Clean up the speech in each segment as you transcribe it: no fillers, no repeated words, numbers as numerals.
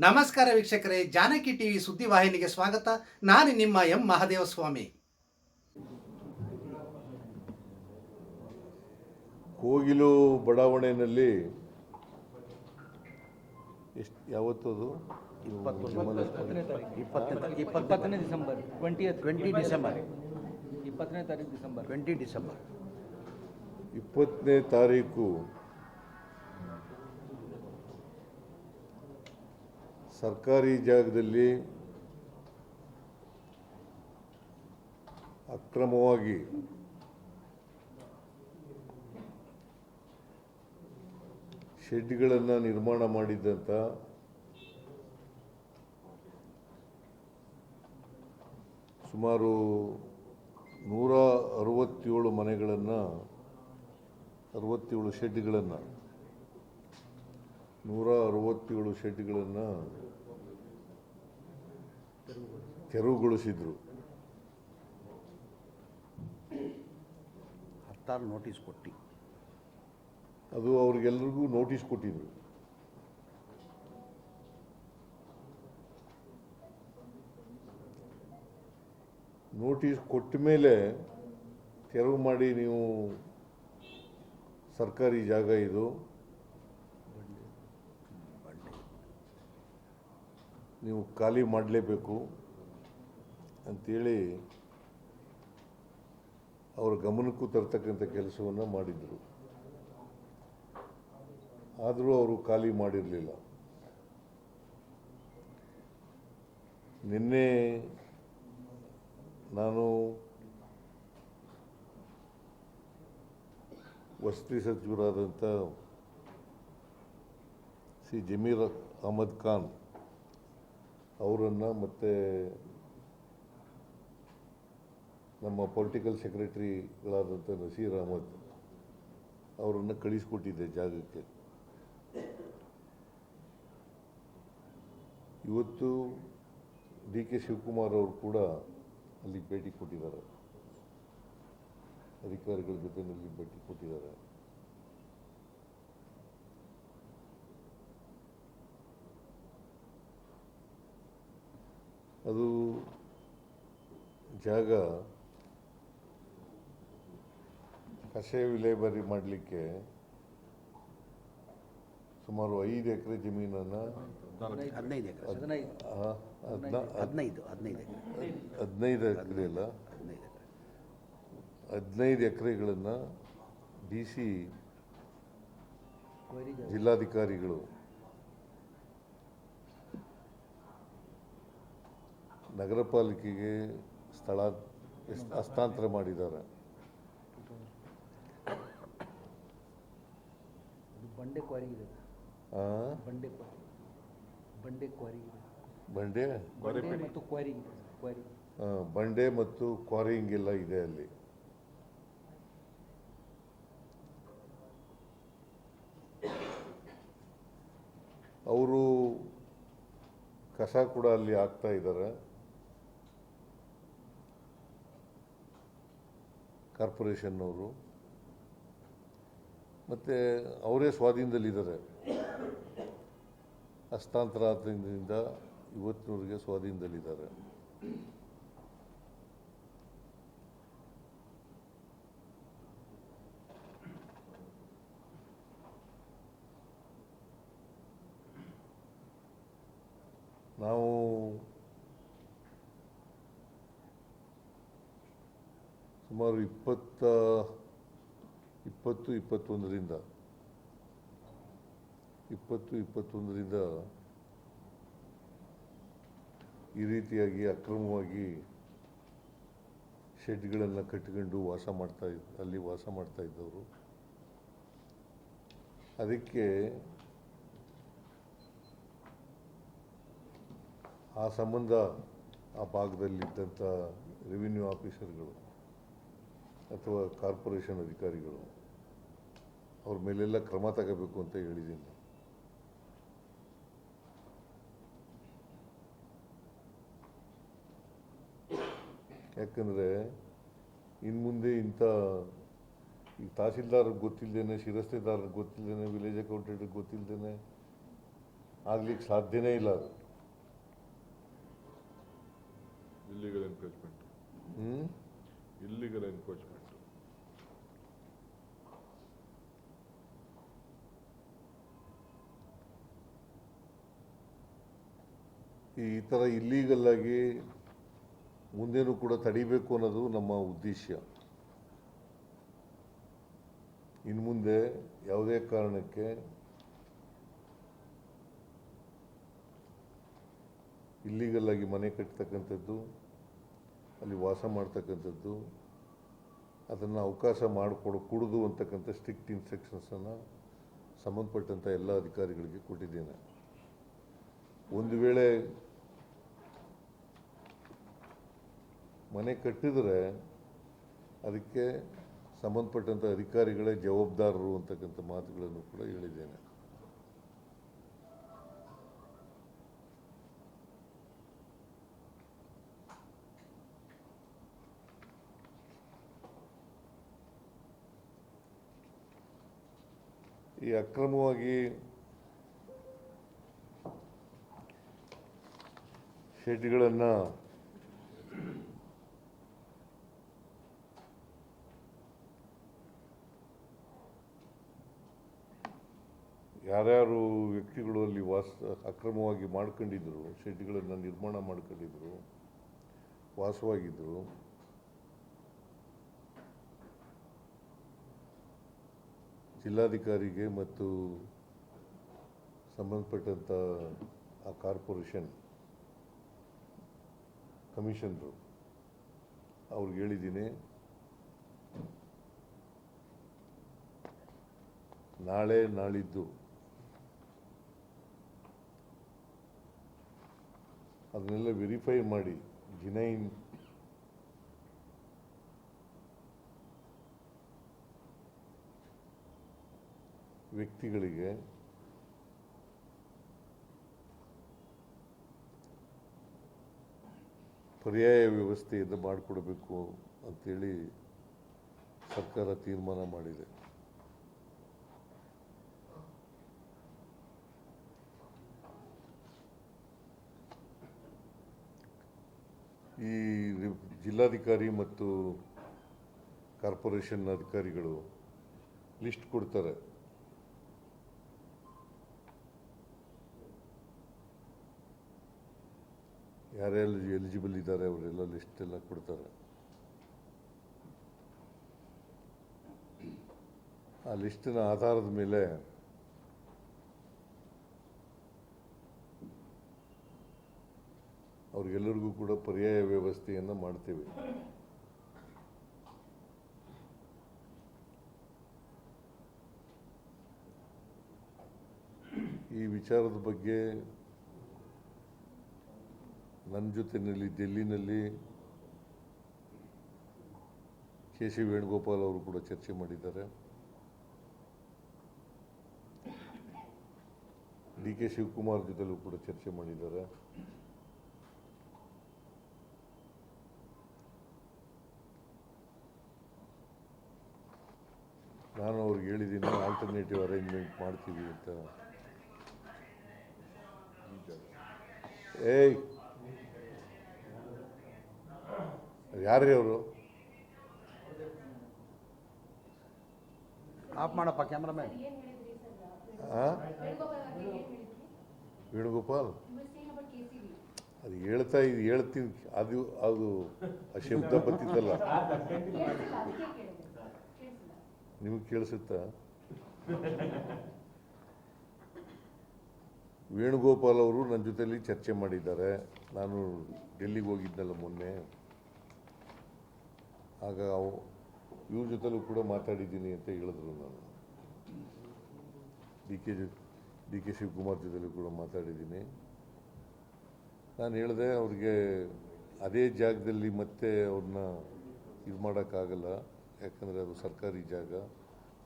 ನಮಸ್ಕಾರ ವೀಕ್ಷಕರೇ, ಜಾನಕಿ ಟಿವಿ ಸುದ್ದಿವಾಹಿನಿಗೆ ಸ್ವಾಗತ. ನಾನು ನಿಮ್ಮ ಎಂ ಮಹದೇವಸ್ವಾಮಿ. ಕೋಗಿಲು ಬಡಾವಣೆಯಲ್ಲಿ ಎಷ್ಟು ಯಾವತ್ತು ಅದು 20 ಡಿಸೆಂಬರ್ 20ನೇ ತಾರೀಕು ಸರ್ಕಾರಿ ಜಾಗದಲ್ಲಿ ಅಕ್ರಮವಾಗಿ ಶೆಡ್ಗಳನ್ನು ನಿರ್ಮಾಣ ಮಾಡಿದ್ದಂಥ ಸುಮಾರು 167 ಮನೆಗಳನ್ನು 67 ಶೆಡ್ಗಳನ್ನು 167 ಶೆಡ್ಗಳನ್ನು ತೆರವುಗೊಳಿಸಿದ್ರು. 16 ನೋಟಿಸ್ ಕೊಟ್ಟು ಅದು ಅವ್ರಿಗೆಲ್ರಿಗೂ ನೋಟಿಸ್ ಕೊಟ್ಟಿದ್ರು. ನೋಟಿಸ್ ಕೊಟ್ಟ ಮೇಲೆ ತೆರವು ಮಾಡಿ, ನೀವು ಸರ್ಕಾರಿ ಜಾಗ ಇದು, ನೀವು ಖಾಲಿ ಮಾಡಲೇಬೇಕು ಅಂಥೇಳಿ ಅವರ ಗಮನಕ್ಕೂ ತರ್ತಕ್ಕಂಥ ಕೆಲಸವನ್ನು ಮಾಡಿದರು. ಆದರೂ ಅವರು ಖಾಲಿ ಮಾಡಿರಲಿಲ್ಲ. ನಿನ್ನೆ ನಾನು ವಸತಿ ಸಚಿವರಾದಂಥ ಸಿ ಜಮೀರ್ ಅಹಮದ್ ಖಾನ್ ಅವರನ್ನು ಮತ್ತು ನಮ್ಮ ಪೊಲಿಟಿಕಲ್ ಸೆಕ್ರೆಟರಿಗಳಾದಂಥ ನಸೀರ್ ಅಹಮದ್ ಅವರನ್ನು ಕಳಿಸ್ಕೊಟ್ಟಿದ್ದೆ ಜಾಗಕ್ಕೆ. ಇವತ್ತು ಡಿ ಕೆ ಶಿವಕುಮಾರ್ ಅವರು ಕೂಡ ಅಲ್ಲಿಗೆ ಭೇಟಿ ಕೊಟ್ಟಿದ್ದಾರೆ, ಅಧಿಕಾರಿಗಳ ಜೊತೆಯಲ್ಲಿ ಭೇಟಿ ಕೊಟ್ಟಿದ್ದಾರೆ. ಅದು ಜಾಗ ಕಷಾಯ ವಿಲೇವಾರಿ ಮಾಡಲಿಕ್ಕೆ ಸುಮಾರು 5 ಎಕರೆ ಜಮೀನನ್ನು 15 ಎಕರೆ ಇಲ್ಲ 15 ಎಕರೆಗಳನ್ನು ಡಿ ಸಿ ಜಿಲ್ಲಾಧಿಕಾರಿಗಳು ನಗರ ಪಾಲಿಕೆಗೆ ಸ್ಥಳ ಹಸ್ತಾಂತರ ಮಾಡಿದ್ದಾರೆ. ಬಂಡೆ ಕ್ವಾರಿ ಇದೆ, ಬಂಡೆ ಮತ್ತು ಕ್ವಾರಿಂಗ್ ಎಲ್ಲ ಇದೆ ಅಲ್ಲಿ. ಅವರು ಕಸ ಕೂಡ ಅಲ್ಲಿ ಹಾಕ್ತಾ ಇದ್ದಾರೆ. ಕಾರ್ಪೊರೇಷನ್ನವರು ಮತ್ತು ಅವರೇ ಸ್ವಾಧೀನದಲ್ಲಿದ್ದಾರೆ. ಹಸ್ತಾಂತರ ಆದ್ದರಿಂದ ಇವತ್ತಿನವರೆಗೆ ಸ್ವಾಧೀನದಲ್ಲಿದ್ದಾರೆ. ನಾವು ಸುಮಾರು 20-21ರಿಂದ ಈ ರೀತಿಯಾಗಿ ಅಕ್ರಮವಾಗಿ ಶೆಡ್ಗಳನ್ನು ಕಟ್ಟಿಕೊಂಡು ಅಲ್ಲಿ ವಾಸ ಮಾಡ್ತಾ ಇದ್ದವರು. ಅದಕ್ಕೆ ಆ ಸಂಬಂಧ ಆ ಭಾಗದಲ್ಲಿದ್ದಂಥ ರೆವಿನ್ಯೂ ಆಫೀಸರ್ಗಳು ಅಥವಾ ಕಾರ್ಪೊರೇಷನ್ ಅಧಿಕಾರಿಗಳು ಅವ್ರ ಮೇಲೆಲ್ಲ ಕ್ರಮ ತಗೋಬೇಕು ಅಂತ ಹೇಳಿದ್ದೀನಿ. ಯಾಕಂದರೆ ಇನ್ನು ಮುಂದೆ ಇಂಥ ಈ ತಹಸೀಲ್ದಾರ್ಗೆ ಗೊತ್ತಿಲ್ಲದೇನೆ, ಶಿರಸ್ತೆದಾರ್ಗೆ ಗೊತ್ತಿಲ್ಲದೇನೆ, ವಿಲೇಜ್ ಅಕೌಂಟೆಂಟ್ಗೆ ಗೊತ್ತಿಲ್ಲದೇನೆ ಆಗ್ಲಿಕ್ಕೆ ಸಾಧ್ಯನೇ ಇಲ್ಲ ಅದು. Illegal encroachment. Illegal encroachment. ಈ ಥರ ಇಲ್ಲೀಗಲ್ ಆಗಿ ಮುಂದೇನೂ ಕೂಡ ತಡಿಬೇಕು ಅನ್ನೋದು ನಮ್ಮ ಉದ್ದೇಶ. ಇನ್ನು ಮುಂದೆ ಯಾವುದೇ ಕಾರಣಕ್ಕೆ ಇಲ್ಲೀಗಲ್ ಆಗಿ ಮನೆ ಕಟ್ತಕ್ಕಂಥದ್ದು, ಅಲ್ಲಿ ವಾಸ ಮಾಡ್ತಕ್ಕಂಥದ್ದು, ಅದನ್ನು ಅವಕಾಶ ಮಾಡಿಕೊಡಕೂಡದು ಅಂತಕ್ಕಂಥ ಸ್ಟ್ರಿಕ್ಟ್ ಇನ್ಸ್ಟ್ರಕ್ಷನ್ಸನ್ನು ಸಂಬಂಧಪಟ್ಟಂಥ ಎಲ್ಲ ಅಧಿಕಾರಿಗಳಿಗೆ ಕೊಟ್ಟಿದ್ದೇನೆ. ಒಂದು ವೇಳೆ ಮನೆ ಕಟ್ಟಿದರೆ ಅದಕ್ಕೆ ಸಂಬಂಧಪಟ್ಟಂಥ ಅಧಿಕಾರಿಗಳೇ ಜವಾಬ್ದಾರರು ಅಂತಕ್ಕಂಥ ಮಾತುಗಳನ್ನು ಕೂಡ ಹೇಳಿದ್ದೇನೆ. ಈ ಅಕ್ರಮವಾಗಿ ಶೆಡ್ಗಳನ್ನು ಯಾರ್ಯಾರು ವ್ಯಕ್ತಿಗಳು ಅಲ್ಲಿ ಅಕ್ರಮವಾಗಿ ಮಾಡ್ಕೊಂಡಿದ್ರು, ಶೆಡ್ಗಳನ್ನು ನಿರ್ಮಾಣ ಮಾಡ್ಕೊಂಡಿದ್ರು, ವಾಸವಾಗಿದ್ದರು, ಜಿಲ್ಲಾಧಿಕಾರಿಗೆ ಮತ್ತು ಸಂಬಂಧಪಟ್ಟಂಥ ಆ ಕಾರ್ಪೊರೇಷನ್ ಕಮಿಷನರು ಅವ್ರಿಗೆ ಹೇಳಿದ್ದೀನಿ, ನಾಳೆ ನಾಳಿದ್ದು ಅದನ್ನೆಲ್ಲ ವೆರಿಫೈ ಮಾಡಿ ಜಿನೈನ್ ವ್ಯಕ್ತಿಗಳಿಗೆ ಪರ್ಯಾಯ ವ್ಯವಸ್ಥೆಯನ್ನು ಮಾಡಿಕೊಡಬೇಕು ಅಂತೇಳಿ ಸರ್ಕಾರ ತೀರ್ಮಾನ ಮಾಡಿದೆ. ಈ ಜಿಲ್ಲಾಧಿಕಾರಿ ಮತ್ತು ಕಾರ್ಪೊರೇಷನ್ ಅಧಿಕಾರಿಗಳು ಲಿಸ್ಟ್ ಕೊಡ್ತಾರೆ. ಯಾರ್ಯಾರು ಎಲಿಜಿಬಲ್ ಇದ್ದಾರೆ ಅವರೆಲ್ಲ ಲಿಸ್ಟ್ ಎಲ್ಲ ಕೊಡ್ತಾರೆ. ಆ ಲಿಸ್ಟಿನ ಆಧಾರದ ಮೇಲೆ ಅವ್ರಿಗೆಲ್ಲರಿಗೂ ಕೂಡ ಪರ್ಯಾಯ ವ್ಯವಸ್ಥೆಯನ್ನು ಮಾಡ್ತೇವೆ. ಈ ವಿಚಾರದ ಬಗ್ಗೆ ನನ್ನ ಜೊತೆಯಲ್ಲಿ ಡೆಲ್ಲಿನಲ್ಲಿ ಕೆ.ಸಿ. ವೇಣುಗೋಪಾಲ್ ಅವರು ಕೂಡ ಚರ್ಚೆ ಮಾಡಿದ್ದಾರೆ. ಡಿ.ಕೆ. ಶಿವಕುಮಾರ್ ಜೊತೆಲೂ ಕೂಡ ಚರ್ಚೆ ಮಾಡಿದ್ದಾರೆ. ನಾನು ಅವ್ರಿಗೆ ಹೇಳಿದ್ದೀನಿ, ಆಲ್ಟರ್ನೇಟಿವ್ ಅರೇಂಜ್ಮೆಂಟ್ ಮಾಡ್ತೀವಿ ಅಂತ. ಏಯ್ ಯಾರ್ರೀ ಅವರು? ಆಫ್ ಮಾಡಪ್ಪ ಕ್ಯಾಮ್ರಾಮ್ಯಾನ್. ವೇಣುಗೋಪಾಲ್ ಅದು ಹೇಳ್ತೀನಿ, ಅದು ಆ ಶಬ್ದ ಬರ್ತಿತ್ತಲ್ಲ, ನಿಮಗೆ ಕೇಳಿಸುತ್ತಾ? ವೇಣುಗೋಪಾಲ್ ಅವರು ನನ್ನ ಜೊತೆಯಲ್ಲಿ ಚರ್ಚೆ ಮಾಡಿದ್ದಾರೆ. ನಾನು ಡೆಲ್ಲಿಗೆ ಹೋಗಿದ್ನಲ್ಲ ಮೊನ್ನೆ, ಆಗ ಇವ್ರ ಜೊತೆಲೂ ಕೂಡ ಮಾತಾಡಿದ್ದೀನಿ ಅಂತ ಹೇಳಿದ್ರು. ನಾನು ಡಿ ಕೆ ಶಿವಕುಮಾರ್ ಜೊತೆಲೂ ಕೂಡ ಮಾತಾಡಿದ್ದೀನಿ. ನಾನು ಹೇಳಿದೆ ಅವ್ರಿಗೆ ಅದೇ ಜಾಗದಲ್ಲಿ ಮತ್ತೆ ಅವ್ರನ್ನ ಇದು ಮಾಡೋಕ್ಕಾಗಲ್ಲ, ಯಾಕಂದರೆ ಅದು ಸರ್ಕಾರಿ ಜಾಗ,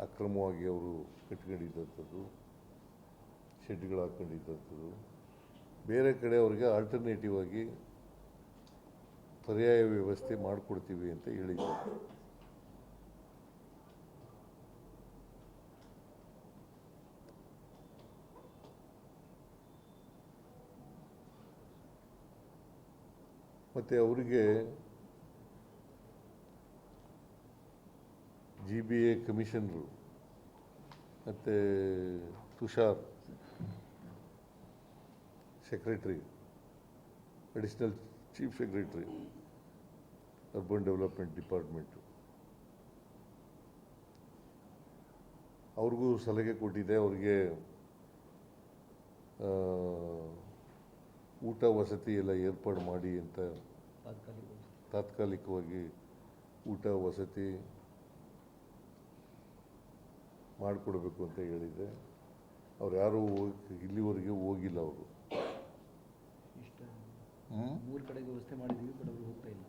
ಅಕ್ರಮವಾಗಿ ಅವರು ಕಟ್ಕೊಂಡಿದ್ದಂಥದ್ದು, ಶೆಡ್ಗಳು ಹಾಕ್ಕೊಂಡಿದ್ದಂಥದ್ದು. ಬೇರೆ ಕಡೆ ಅವ್ರಿಗೆ ಆಲ್ಟರ್ನೇಟಿವ್ ಆಗಿ ಪರ್ಯಾಯ ವ್ಯವಸ್ಥೆ ಮಾಡಿಕೊಡ್ತೀವಿ ಅಂತ ಹೇಳಿದ್ದೆ. ಮತ್ತು ಅವರಿಗೆ GBA ಕಮಿಷನರು ಮತ್ತು Tushar secretary, additional chief secretary urban development department, ಅವ್ರಿಗೂ ಸಲಹೆ ಕೊಟ್ಟಿದೆ. ಅವ್ರಿಗೆ ಊಟ ವಸತಿ ಎಲ್ಲ ಏರ್ಪಾಡು ಮಾಡಿ ಅಂತ, ತಾತ್ಕಾಲಿಕವಾಗಿ ಊಟ ವಸತಿ ಮಾಡಿಕೊಡ್ಬೇಕು ಅಂತ ಹೇಳಿದೆ. ಅವ್ರು ಯಾರೂ ಇಲ್ಲಿವರೆಗೆ ಹೋಗಿಲ್ಲ. ಅವರು ಇಷ್ಟ 3 ಕಡೆಗೆ ವ್ಯವಸ್ಥೆ ಮಾಡಿದ್ದೀವಿ, ಬಟ್ ಅವರು ಹೋಗ್ತಾ ಇಲ್ಲ.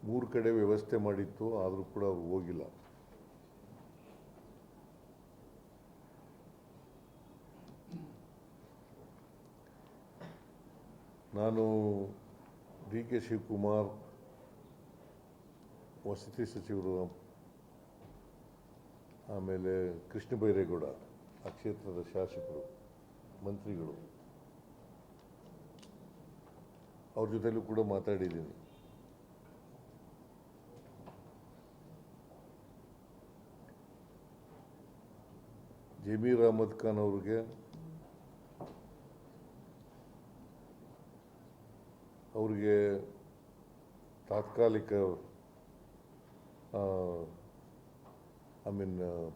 3 ಕಡೆ ವ್ಯವಸ್ಥೆ ಮಾಡಿತ್ತು, ಆದರೂ ಕೂಡ ಅವ್ರು ಹೋಗಿಲ್ಲ. ನಾನು DK ಶಿವಕುಮಾರ್, ವಸತಿ ಸಚಿವರು, ಆಮೇಲೆ ಕೃಷ್ಣ ಬೈರೇಗೌಡ, ಆ ಕ್ಷೇತ್ರದ ಶಾಸಕರು, ಮಂತ್ರಿಗಳು, ಅವ್ರ ಜೊತೆಲೂ ಕೂಡ ಮಾತಾಡಿದ್ದೀನಿ. ಜಮೀರ್ ಅಹಮದ್ ಖಾನ್ ಅವ್ರಿಗೆ ತಾತ್ಕಾಲಿಕ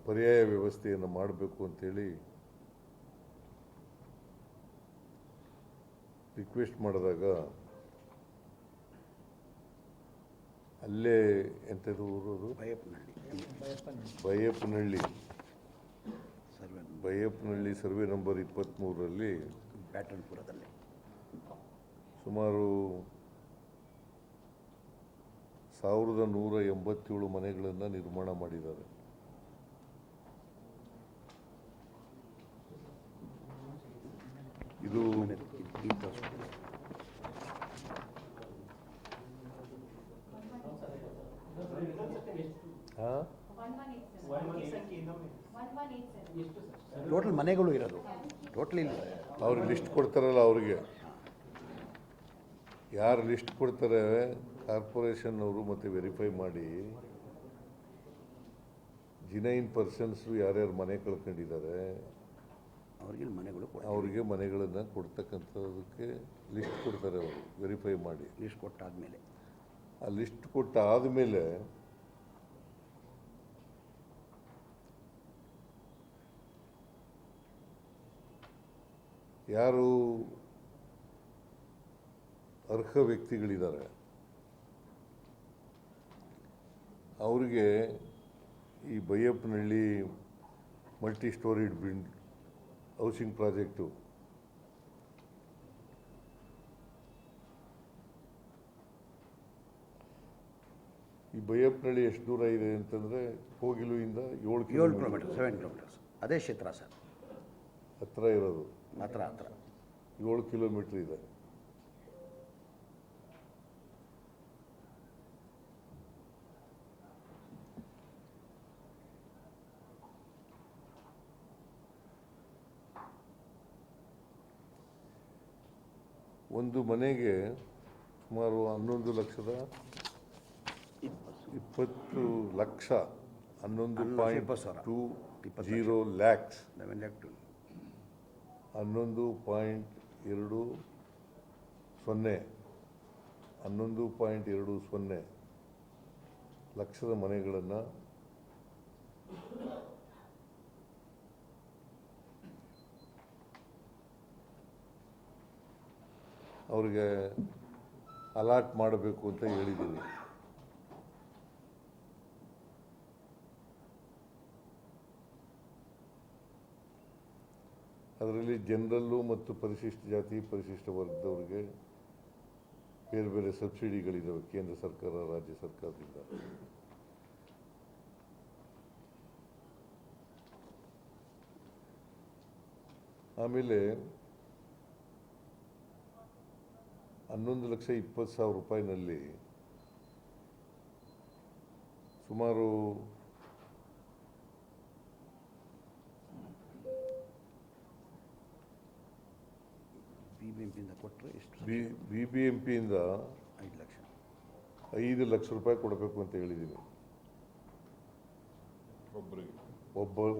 ಪರ್ಯಾಯ ವ್ಯವಸ್ಥೆಯನ್ನು ಮಾಡಬೇಕು ಅಂತೇಳಿ ರಿಕ್ವೆಸ್ಟ್ ಮಾಡಿದಾಗ, ಅಲ್ಲೇ ಎಂಥದ್ದು ಊರದು, ಬೈಯಪ್ಪನಹಳ್ಳಿ ಸರ್ವೆ ನಂಬರ್ 23ರಲ್ಲಿ ಬ್ಯಾಟನ್ಪುರದಲ್ಲಿ ಸುಮಾರು 1187 ಮನೆಗಳನ್ನು ನಿರ್ಮಾಣ ಮಾಡಿದ್ದಾರೆ. ಇದು ಟೋಟಲ್ ಮನೆಗಳು ಇರೋದು ಟೋಟಲ್ ಇಲ್ಲ. ಅವ್ರಿಗೆ ಲಿಸ್ಟ್ ಕೊಡ್ತಾರಲ್ಲ, ಅವ್ರಿಗೆ ಯಾರು ಲಿಸ್ಟ್ ಕೊಡ್ತಾರೆ ಕಾರ್ಪೊರೇಷನ್ ಅವರು ಮತ್ತು ವೆರಿಫೈ ಮಾಡಿ ಜಿನೈನ್ ಪರ್ಸನ್ಸು ಯಾರ್ಯಾರು ಮನೆ ಕಳ್ಕೊಂಡಿದ್ದಾರೆ ಅವ್ರಿಗೆ ಮನೆಗಳನ್ನು ಕೊಡ್ತಕ್ಕಂಥದಕ್ಕೆ ಲಿಸ್ಟ್ ಕೊಡ್ತಾರೆ. ಅವರು ವೆರಿಫೈ ಮಾಡಿ ಲಿಸ್ಟ್ ಕೊಟ್ಟಾದಮೇಲೆ, ಆ ಲಿಸ್ಟ್ ಕೊಟ್ಟಾದಮೇಲೆ ಯಾರು ಅರ್ಹ ವ್ಯಕ್ತಿಗಳಿದ್ದಾರೆ ಅವರಿಗೆ ಈ Baiyappanahalli multi storeyed housing project ಈ ಬೈಯಪ್ಪನಹಳ್ಳಿ ಎಷ್ಟು ದೂರ ಇದೆ ಅಂತಂದರೆ ಕೋಗಿಲುವಿಂದ 7 ಕಿಲೋಮೀಟರ್ 7 ಕಿಲೋಮೀಟರ್ಸ್. ಅದೇ ಕ್ಷೇತ್ರ ಸರ್, ಹತ್ರ ಇರೋದು. ಹತ್ರ 7 ಕಿಲೋಮೀಟ್ರ್ ಇದೆ. ಒಂದು ಮನೆಗೆ ಸುಮಾರು 11 ಲಕ್ಷದ 20 ಲಕ್ಷ 11.20 ಲ್ಯಾಕ್ಸ್ 11.20 ಲಕ್ಷದ ಮನೆಗಳನ್ನು ಅವ್ರಿಗೆ ಅಲಾಟ್ ಮಾಡಬೇಕು ಅಂತ ಹೇಳಿದ್ದೀನಿ. ಅದರಲ್ಲಿ ಜನರಲ್ಲು ಮತ್ತು ಪರಿಶಿಷ್ಟ ಜಾತಿ ಪರಿಶಿಷ್ಟ ವರ್ಗದವ್ರಿಗೆ ಬೇರೆ ಬೇರೆ ಸಬ್ಸಿಡಿಗಳಿದ್ದಾವೆ ಕೇಂದ್ರ ಸರ್ಕಾರ ರಾಜ್ಯ ಸರ್ಕಾರದಿಂದ. ಆಮೇಲೆ 11,20,000 ರೂಪಾಯಿನಲ್ಲಿ ಸುಮಾರು BBMP ಕೊಟ್ಟರೆ ಎಷ್ಟು? BBMP 5 ಲಕ್ಷ ರೂಪಾಯಿ ಕೊಡಬೇಕು ಅಂತ ಹೇಳಿದ್ದೀನಿ. ಒಬ್ಬರಿಗೆ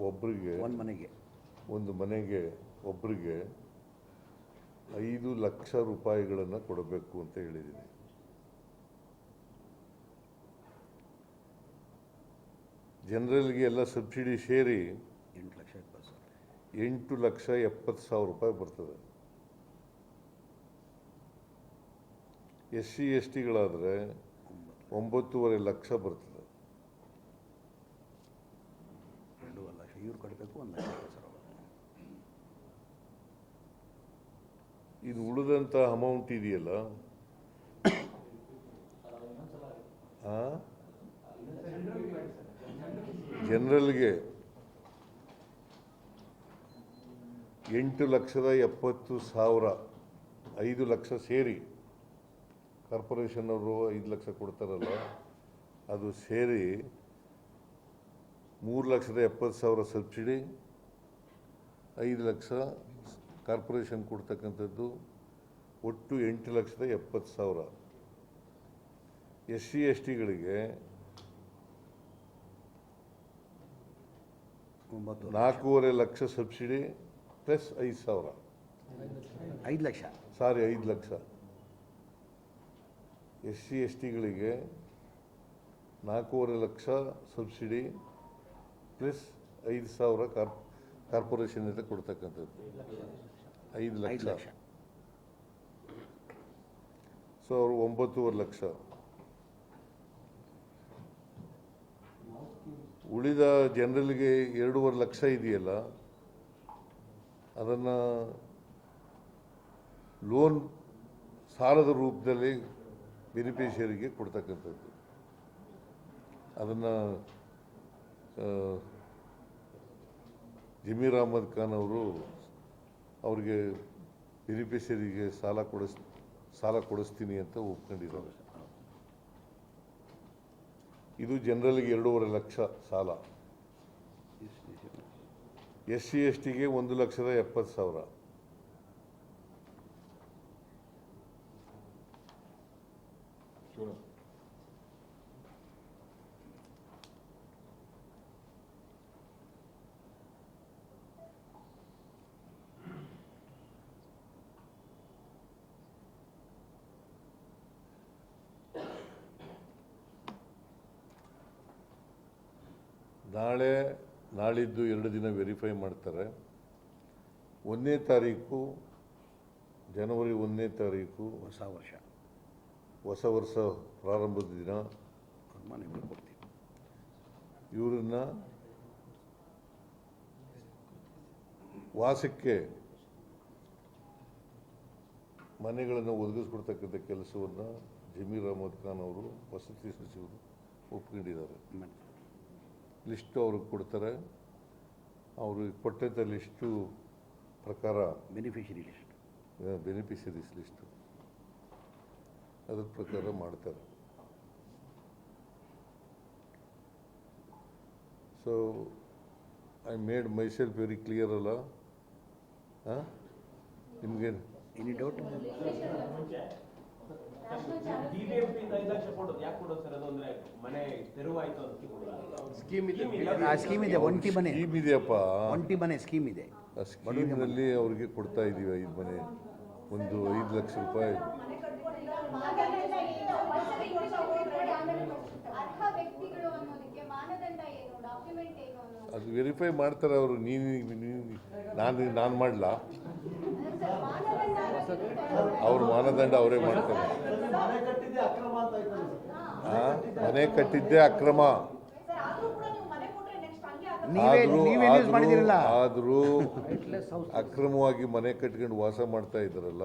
ಒಬ್ಬರಿಗೆ ಒಂದು ಮನೆಗೆ ಒಬ್ಬರಿಗೆ 5 ಲಕ್ಷ ರೂಪಾಯಿಗಳನ್ನು ಕೊಡಬೇಕು ಅಂತ ಹೇಳಿದ್ದೀನಿ. ಜನರಲ್ಗೆ ಎಲ್ಲ ಸಬ್ಸಿಡಿ ಸೇರಿ 8,70,000 ರೂಪಾಯಿ ಬರ್ತದೆ. SC STಗಳಾದರೆ 9.5 ಲಕ್ಷ ಬರ್ತದೆ. ಇದು ಉಳಿದಂಥ ಅಮೌಂಟ್ ಇದೆಯಲ್ಲ, ಜನರಲ್ಗೆ 8,70,000, 5 ಲಕ್ಷ ಸೇರಿ ಕಾರ್ಪೊರೇಷನ್ ಅವರು 5 ಲಕ್ಷ ಕೊಡ್ತಾರಲ್ಲ, ಅದು ಸೇರಿ 3,70,000 ಸಬ್ಸಿಡಿ, 5 ಲಕ್ಷ ಕಾರ್ಪೊರೇಷನ್ ಕೊಡ್ತಕ್ಕಂಥದ್ದು, ಒಟ್ಟು 8,70,000. SC STಗಳಿಗೆ 4.5 lakh subsidy plus 5,000. 5 lakh. Sorry, 5 lakh. SC STಗಳಿಗೆ 4.5 ಲಕ್ಷ ಸಬ್ಸಿಡಿ ಪ್ಲಸ್ 5,000 ಕಾರ್ಪೊರೇಷನಿಂದ ಕೊಡ್ತಕ್ಕಂಥದ್ದು, 5 ಲಕ್ಷ. ಸೊ ಅವರು 9.5 ಲಕ್ಷ. ಉಳಿದ ಜನರಲ್ಗೆ 2.5 ಲಕ್ಷ ಇದೆಯಲ್ಲ, ಅದನ್ನು ಲೋನ್ ಸಾಲದ ರೂಪದಲ್ಲಿ ಬೆನಿಫಿಷಿಯರಿಗೆ ಕೊಡ್ತಕ್ಕಂಥದ್ದು. ಅದನ್ನು ಜಮೀರ್ ಅಹಮದ್ ಖಾನ್ ಅವರು ಅವ್ರಿಗೆ ಬೆನಿಫಿಷರಿಗೆ ಸಾಲ ಕೊಡಿಸ್ತೀನಿ ಅಂತ ಒಪ್ಕೊಂಡಿದ್ದಾರೆ. ಇದು ಜನರಲ್ಗೆ 2.5 ಲಕ್ಷ ಸಾಲ. SC STಗೆ 1,70,000. ನಾಳಿದ್ದು 2 ದಿನ ವೆರಿಫೈ ಮಾಡ್ತಾರೆ. 1ನೇ ತಾರೀಕು, ಜನವರಿ 1ನೇ ತಾರೀಕು ಹೊಸ ವರ್ಷ ಪ್ರಾರಂಭದ ದಿನ ಇವರನ್ನ ವಾಸಕ್ಕೆ ಮನೆಗಳನ್ನು ಒದಗಿಸ್ಕೊಡ್ತಕ್ಕಂಥ ಕೆಲಸವನ್ನು ಜಮೀರ್ ಅಹಮದ್ ಖಾನ್ ಅವರು ವಸತಿ ಸಚಿವರು ಒಪ್ಕೊಂಡಿದ್ದಾರೆ. ಲಿಸ್ಟು ಅವ್ರಿಗೆ ಕೊಡ್ತಾರೆ. ಅವರು ಕೊಟ್ಟಂಥ ಲಿಸ್ಟು ಪ್ರಕಾರ ಬೆನಿಫಿಷರೀಸ್ ಲಿಸ್ಟು ಅದ್ರ ಪ್ರಕಾರ ಮಾಡ್ತಾರೆ. So I made myself very clear ಅಲ್ಲ? ನಿಮಗೆ ಎನಿ ಡೌಟ್? ಸ್ಕೀಮ್ ಇದೆ, ಒಂಟಿ ಮನೆ ಸ್ಕೀಮ್ ಇದೆಯಪ್ಪ. ಒಂಟಿ ಮನೆ ಸ್ಕೀಮ್ ಇದೆ. ಆ ಸ್ಕೀಮ್ನಲ್ಲಿ ಅವ್ರಿಗೆ ಕೊಡ್ತಾ ಇದ್ದೀವಿ 5 ಮನೆ, ಒಂದು 5 ಲಕ್ಷ ರೂಪಾಯಿ. ಅದು ವೆರಿಫೈ ಮಾಡ್ತಾರೆ ಅವರು. ನಾನು ಮಾಡಲ? ಅವ್ರ ಮಾನದಂಡ ಅವರೇ ಮಾಡ್ತಾರೆ. ಮನೆ ಕಟ್ಟಿದ್ದೇ ಅಕ್ರಮ. ಆದರೂ ಅಕ್ರಮವಾಗಿ ಮನೆ ಕಟ್ಕೊಂಡು ವಾಸ ಮಾಡ್ತಾ ಇದ್ದಾರಲ್ಲ,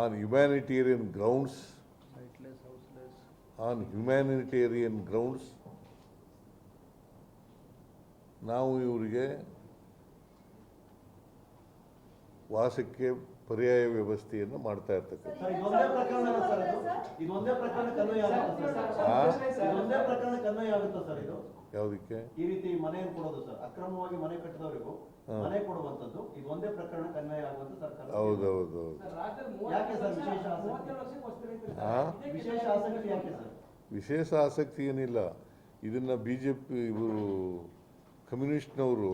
ಆನ್ ಹ್ಯುಮ್ಯಾನಿಟೇರಿಯನ್ ಗ್ರೌಂಡ್ಸ್ ನಾವು ಇವರಿಗೆ ವಾಸಕ್ಕೆ ಪರ್ಯಾಯ ವ್ಯವಸ್ಥೆಯನ್ನು ಮಾಡ್ತಾ ಇರ್ತಕ್ಕಂಥ. ಯಾವುದಕ್ಕೆ ಈ ರೀತಿ ಮನೆಯನ್ನು ಕೊಡೋದು ಸರ್? ಅಕ್ರಮವಾಗಿ ಮನೆ ಕಟ್ಟಿದವರಿಗೂ ಮನೆ ಕೊಡುವಂತದ್ದು ಇದು ಒಂದೇ ಪ್ರಕರಣಕ್ಕೆ ಅನ್ವಯ ಆಗುವಂತ ಸರ್ಕಾರ. ಹೌದೌದು. ಯಾಕೆ ಸರ್ ವಿಶೇಷ ಆಸಕ್ತಿ? ವಿಶೇಷ ಆಸಕ್ತಿ ಯಾಕೆ ಸರ್? ವಿಶೇಷ ಆಸಕ್ತಿ ಏನಿಲ್ಲ. ಇದನ್ನು ಬಿ ಜೆ ಪಿ ಇವರು ಕಮ್ಯುನಿಸ್ಟ್ನವರು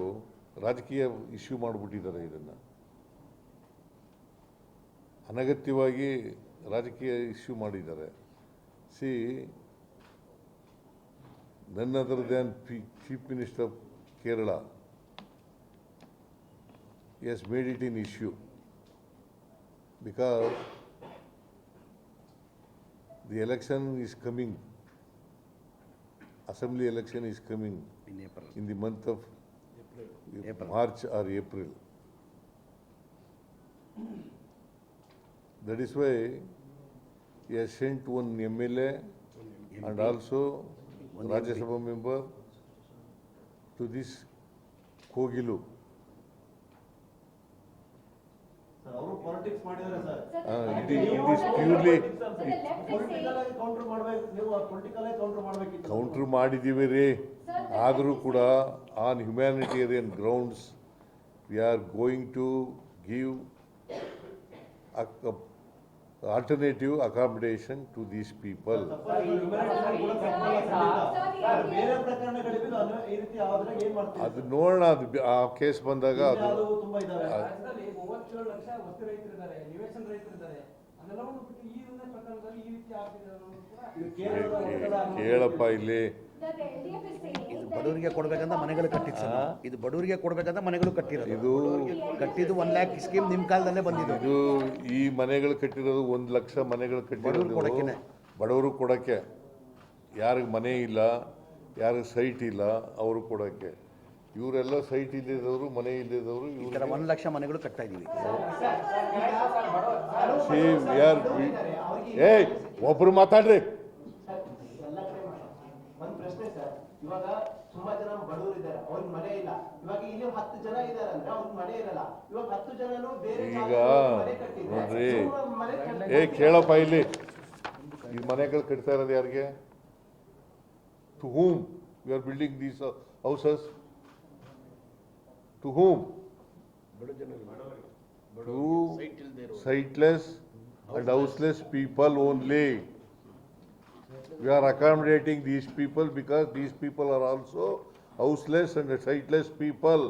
ರಾಜಕೀಯ ಇಶ್ಯೂ ಮಾಡಿಬಿಟ್ಟಿದ್ದಾರೆ. ಇದನ್ನು ಅನಗತ್ಯವಾಗಿ ರಾಜಕೀಯ ಇಶ್ಯೂ ಮಾಡಿದ್ದಾರೆ. C, none other than Chief Minister of Kerala, he has made it an issue because the election is coming, assembly election is coming In April. in the month of April. March or April. That is why he has sent one MLA and also One Rajya MP. Sabha member to this Kogilu. Sir ಅವರು politics ಮಾಡಿದ್ದಾರೆ sir. It is purely political ಆಗಿ counter ಮಾಡ್ಬೇಕು, ನೀವು political ಆಗಿ counter ಮಾಡ್ಬೇಕಿತ್ತು. Counter ಮಾಡಿದ್ದೀವಿ ರೀ. ಆದರೂ ಕೂಡ on humanitarian grounds we are going to give alternative accommodation to these people. ಬೇರೆ ಪ್ರಕರಣಗಳಿಗೂ ಈ ರೀತಿ ಆದ್ರೆ ಏನ್ ಮಾಡ್ತೀವಿ? ಅದು ನೋಡೋಣ, ಅದು ಆ ಕೇಸ್ ಬಂದಾಗ ಅದು ತುಂಬಾ ಇದಾವೆ. ರಾಜ್ಯದಲ್ಲಿ 37 ಲಕ್ಷ ವಸ್ತು ರೈತರಿದ್ದಾರೆ, ನಿವೇಶನ ರೈತರಿದ್ದಾರೆ. ಅದೆಲ್ಲವನ್ನು ಬಿಟ್ಟು ಈ ಪ್ರಕರಣದಲ್ಲಿ ಈ ರೀತಿ ಆಗ್ತಿದೆ ಅನ್ನೋದು ಕೂಡ ಕೇಳಪ್ಪ ಇಲ್ಲಿ. ಇದು ಬಡವರಿಗೆ ಕೊಡ್ಬೇಕಂತ ಮನೆಗಳು ಕಟ್ಟಿದ್ದು ಸರ್. ಇದು ಬಡವರಿಗೆ ಕೊಡ್ಬೇಕಂತ ಮನೆಗಳು ಕಟ್ಟಿರೋದು. ಇದು ಕಟ್ಟಿದ್ದು 1 lakh ಸ್ಕೀಮ್ ನಿಮ್ಮ ಕಾಲದಲ್ಲೇ ಬಂದಿದ್ದು. ಇದು ಈ ಮನೆಗಳು ಕಟ್ಟಿರೋದು 1 ಲಕ್ಷ ಮನೆಗಳು ಕಟ್ಟಿರೋದು ಕೊಡಕ್ಕೆನೆ. ಬಡವರು ಕೊಡಕ್ಕೆ. ಯಾರಿಗೆ ಮನೆ ಇಲ್ಲ, ಯಾರಿಗೆ ಸೈಟ್ ಇಲ್ಲ, ಅವರು ಕೊಡಕ್ಕೆ. ಇವರೆಲ್ಲ ಸೈಟ್ ಇಲ್ಲದವರು, ಮನೆ ಇಲ್ಲದವರು, ಈ ಥರ 1 ಲಕ್ಷ ಮನೆಗಳು ಕಟ್ತಾ ಇದೀವಿ. ಏಯ್ ಒಬ್ರು ಮಾತಾಡ್ರಿ. ಒಂದ್ ಪ್ರಶ್ನೆ ಸರ್, ಇವಾಗ ತುಂಬಾ ಜನ ಬಡವರು ಇದ್ದಾರೆ, ಅವ್ರಿಗೆ ಮನೆ ಇಲ್ಲ. ಇವಾಗ ಇಲ್ಲಿ 10 ಜನ ಇದ್ದಾರೆ ಅಂದ್ರೆ ಅವ್ರಿಗೆ ಮನೆ ಇರಲ್ಲ. ಇವಾಗ 10 ಜನನು ಬೇರೆ ಈಗ ಮನೆ ಕಟ್ಟಿದ್ರೆ ನೋಡ್ರಿ, ಮನೆ ಕೇಳಪ್ಪ ಇಲ್ಲಿ. ಈ ಮನೆಗಳು ಕಟ್ತಾ ಇರೋದು ಯಾರಿಗೆ? To whom you are building these houses? To whom? To siteless and houseless people only. We are accommodating these people because these people are also houseless and sightless people.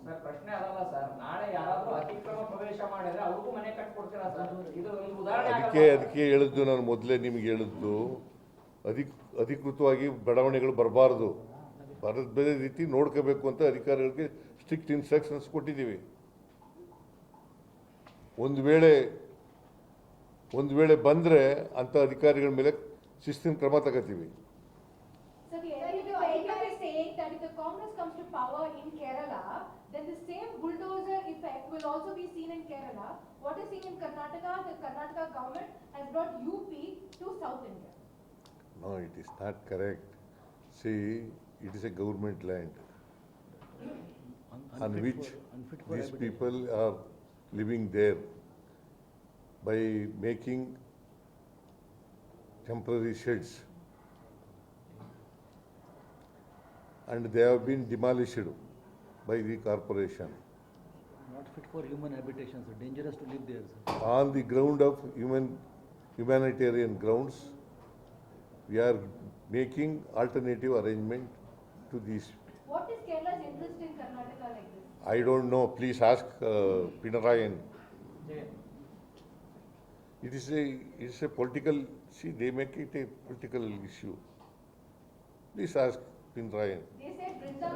Sir, ಪ್ರಶ್ನೆ ಅದಲ್ಲ ಸರ್. ನಾಳೆ ಯಾರಾದ್ರೂ ಅತಿಕ್ರಮ ಪ್ರವೇಶ ಮಾಡಿದ್ರೆ ಅವ್ರಿಗೂ ಮನೆ ಕಟ್ಕೊಡ್ತೀರಾ sir? ಇದು ಒಂದು ಉದಾಹರಣೆ ಅದಕ್ಕೆ ಹೇಳಿದ್ದು, ನಾನು ಮೊದಲೇ ನಿಮ್ಗೆ ಹೇಳಿದ್ದು, ಅಧಿಕೃತವಾಗಿ ಬೆಳವಣಿಗೆಗಳು ಬರಬಾರ್ದು. ಬೇರೆ ರೀತಿ ನೋಡ್ಕೋಬೇಕು ಅಂತ ಅಧಿಕಾರಿಗಳಿಗೆ ಸ್ಟ್ರಿಕ್ಟ್ ಇನ್ಸ್ಟ್ರಕ್ಷನ್ಸ್ ಕೊಟ್ಟಿದ್ದೀವಿ. ಒಂದು ವೇಳೆ ಬಂದರೆ ಅಂಥ ಅಧಿಕಾರಿಗಳ ಮೇಲೆ ಶಿಸ್ತಿನ ಕ್ರಮ ತಗೋತೀವಿ. So the AIA is saying that if the Congress comes to power in Kerala, then the same bulldozer effect will also be seen in Kerala. What is seen in Karnataka, the Karnataka government has brought UP to South India. No, it is not correct. See, it is a government land on which these people are living there by making temporary sheds, and they have been demolished by the corporation not fit for human habitation, sir. Dangerous to live there, sir. on the ground of humanitarian grounds. We are making alternative arrangement to these. What is Kerala's interest in Karnataka like this? I don't know. Please ask Pinarayan. It is a political. See, they make it a political issue. Please ask Pinarayan. They said Brinda